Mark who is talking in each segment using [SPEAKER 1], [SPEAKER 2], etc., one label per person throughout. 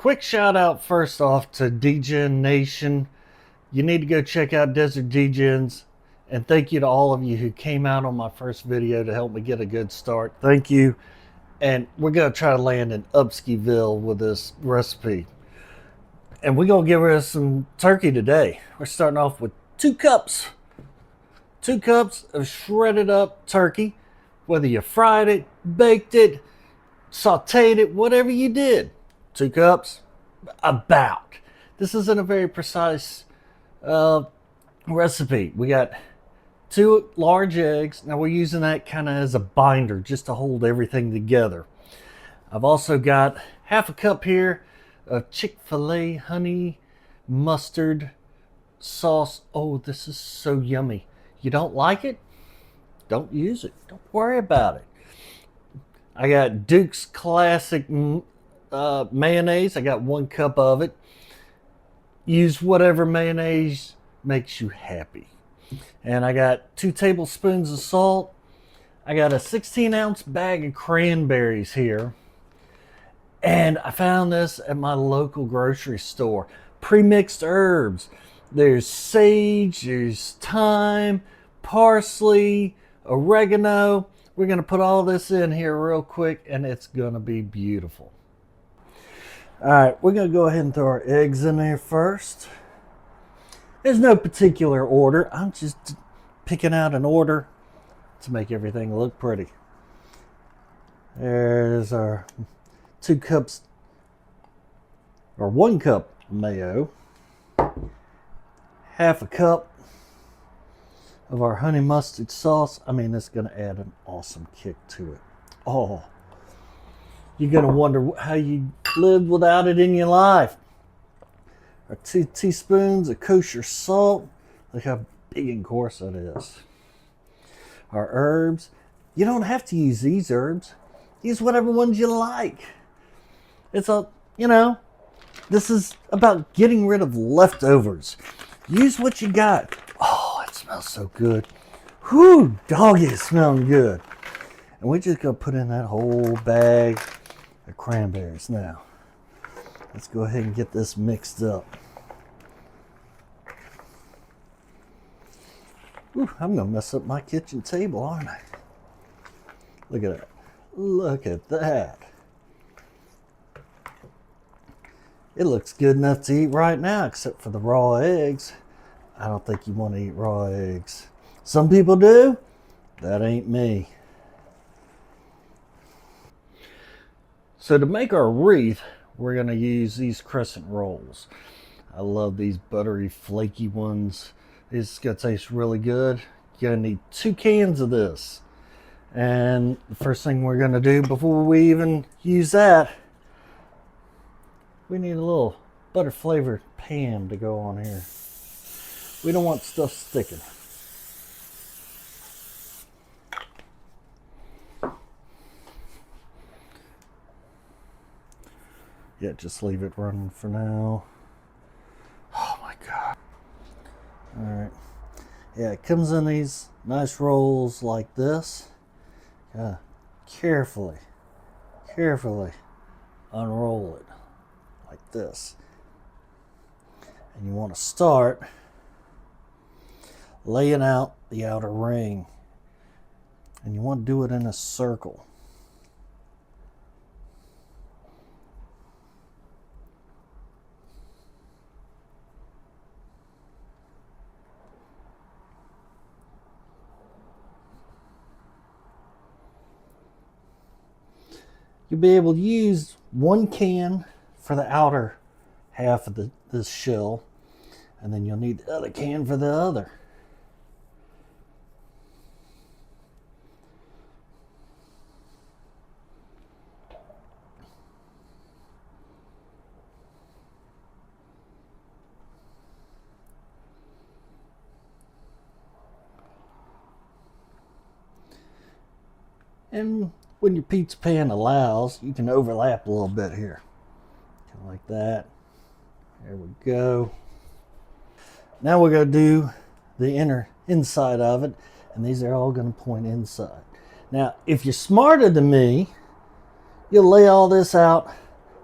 [SPEAKER 1] Quick shout out first off to DGen Nation. You need to go check out Desert DGens. And thank you to all of you who came out on my first video to help me get a good start. Thank you. And we're going to try to land in Upskyville with this recipe. And we're going to give us some turkey today. We're starting off with 2 cups. 2 cups of shredded up turkey. Whether you fried it, baked it, sauteed it, whatever you did. 2 cups, about. This isn't a very precise recipe. We got 2 large eggs. Now we're using that kind of as a binder just to hold everything together. I've also got half a cup here of Chick-fil-A honey mustard sauce. Oh, this is so yummy. You don't like it? Don't use it. Don't worry about it. I got Duke's Classic mayonnaise. I got 1 cup of it. Use whatever mayonnaise makes you happy. And I got 2 tablespoons of salt. I got a 16-ounce bag of cranberries here. And I found this at my local grocery store. Pre-mixed herbs. There's sage, there's thyme, parsley, oregano. We're going to put all this in here real quick and it's going to be beautiful. All right, we're going to go ahead and throw our eggs in there first. There's no particular order. I'm just picking out an order to make everything look pretty. There's our 2 cups, or 1 cup mayo. Half a cup of our honey mustard sauce. I mean, it's going to add an awesome kick to it. Oh, you're going to wonder how you lived without it in your life. Our 2 teaspoons of kosher salt. Look how big and coarse that is. Our herbs. You don't have to use these herbs. Use whatever ones you like. It's this is about getting rid of leftovers. Use what you got. Oh, it smells so good. Whew, doggy, it's smelling good. And we're just going to put in that whole bag of cranberries now. Let's go ahead and get this mixed up. Ooh, I'm going to mess up my kitchen table, aren't I? Look at that. Look at that. It looks good enough to eat right now, except for the raw eggs. I don't think you want to eat raw eggs. Some people do. That ain't me. So to make our wreath, we're going to use these crescent rolls. I love these buttery, flaky ones. It's going to taste really good. You're going to need 2 cans of this. And the first thing we're going to do before we even use that, we need a little butter flavored pan to go on here. We don't want stuff sticking. Yeah, just leave it running for now. Oh my God. All right. Yeah, it comes in these nice rolls like this. Carefully unroll it like this. And you want to start laying out the outer ring. And you want to do it in a circle. You'll be able to use 1 can for the outer half of this shell, and then you'll need the other can for the other. And when your pizza pan allows, you can overlap a little bit here. Kind of like that. There we go. Now we're going to do the inside of it, and these are all going to point inside. Now, if you're smarter than me, you'll lay all this out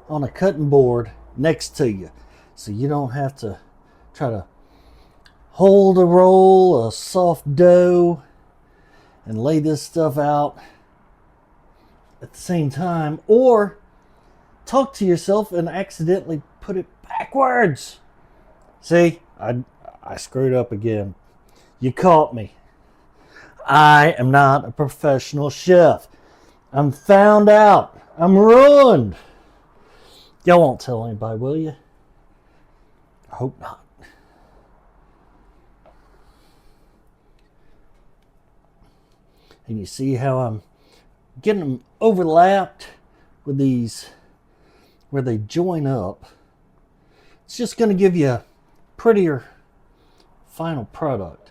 [SPEAKER 1] on a cutting board next to you. So you don't have to try to hold a roll, a soft dough, and lay this stuff out at the same time, or talk to yourself and accidentally put it backwards. See, I screwed up again. You caught me. I am not a professional chef. I'm found out. I'm ruined. Y'all won't tell anybody, will you? I hope not. And you see how I'm getting them overlapped with these where they join up. It's just going to give you a prettier final product.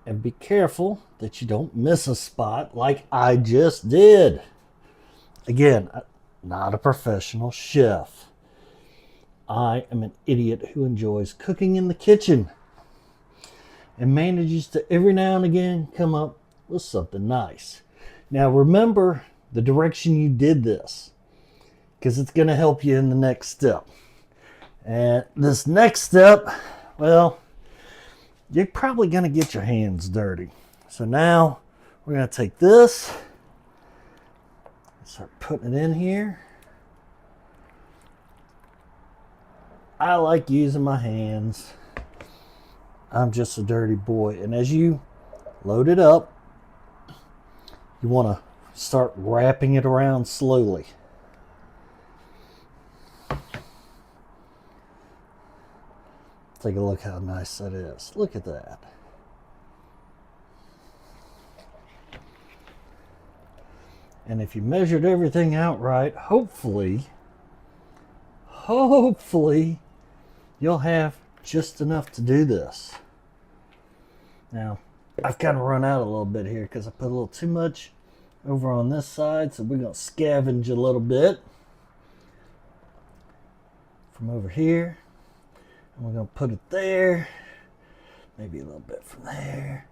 [SPEAKER 1] And be careful that you don't miss a spot like I just did. Again, I'm not a professional chef. I am an idiot who enjoys cooking in the kitchen and manages to every now and again come up with something nice. Now remember the direction you did this, because it's going to help you in the next step. And this next step, well, you're probably going to get your hands dirty. So now we're going to take this and start putting it in here. I like using my hands. I'm just a dirty boy. And as you load it up, you want to start wrapping it around slowly. Take a look how nice that is. Look at that. And if you measured everything out right, hopefully, you'll have just enough to do this. Now, I've kind of run out a little bit here because I put a little too much over on this side, so we're going to scavenge a little bit from over here. And we're going to put it there, maybe a little bit from there,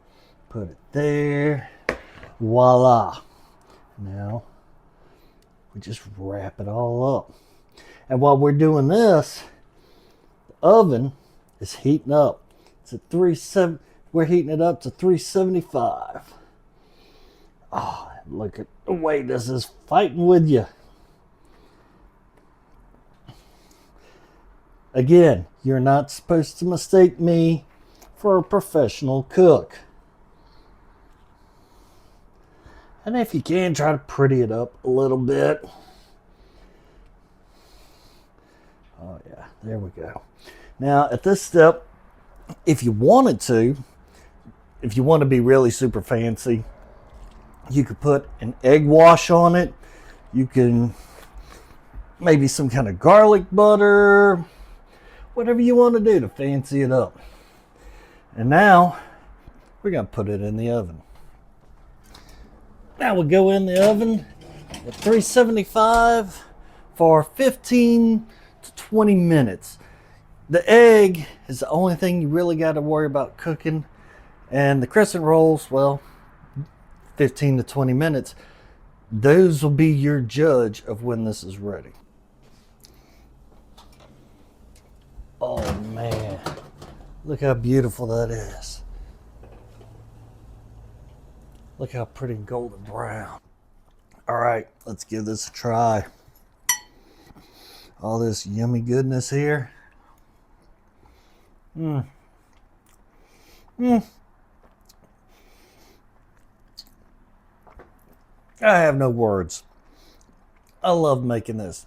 [SPEAKER 1] put it there, voila. Now, we just wrap it all up. And while we're doing this, the oven is heating up. It's at 370. We're heating it up to 375. Oh, look at the way this is fighting with you. Again, you're not supposed to mistake me for a professional cook. And if you can, try to pretty it up a little bit. Oh yeah, there we go. Now at this step, if you wanted to, if you want to be really super fancy, you could put an egg wash on it. You can maybe some kind of garlic butter, whatever you want to do to fancy it up. And now we're going to put it in the oven. Now we'll go in the oven at 375 for 15 to 20 minutes. The egg is the only thing you really got to worry about cooking. And the crescent rolls, well, 15 to 20 minutes. Those will be your judge of when this is ready. Oh man, look how beautiful that is. Look how pretty golden brown. All right, let's give this a try. All this yummy goodness here. I have no words. I love making this.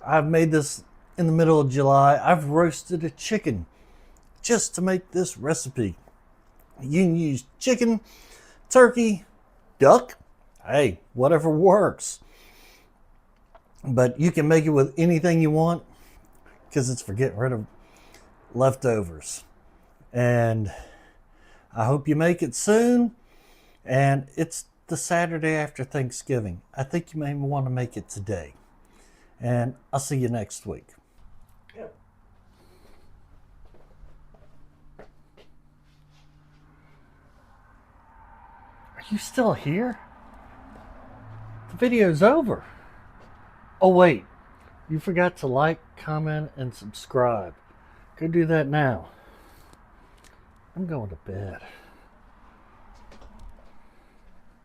[SPEAKER 1] I've made this in the middle of July. I've roasted a chicken just to make this recipe. You can use chicken, turkey, duck, hey, whatever works. But you can make it with anything you want because it's for getting rid of leftovers. And I hope you make it soon. And it's the Saturday after Thanksgiving. I think you may want to make it today. And I'll see you next week. Yep. Are you still here? The video's over. Oh wait, You forgot to like, comment, and subscribe. Go do that now. I'm going to bed.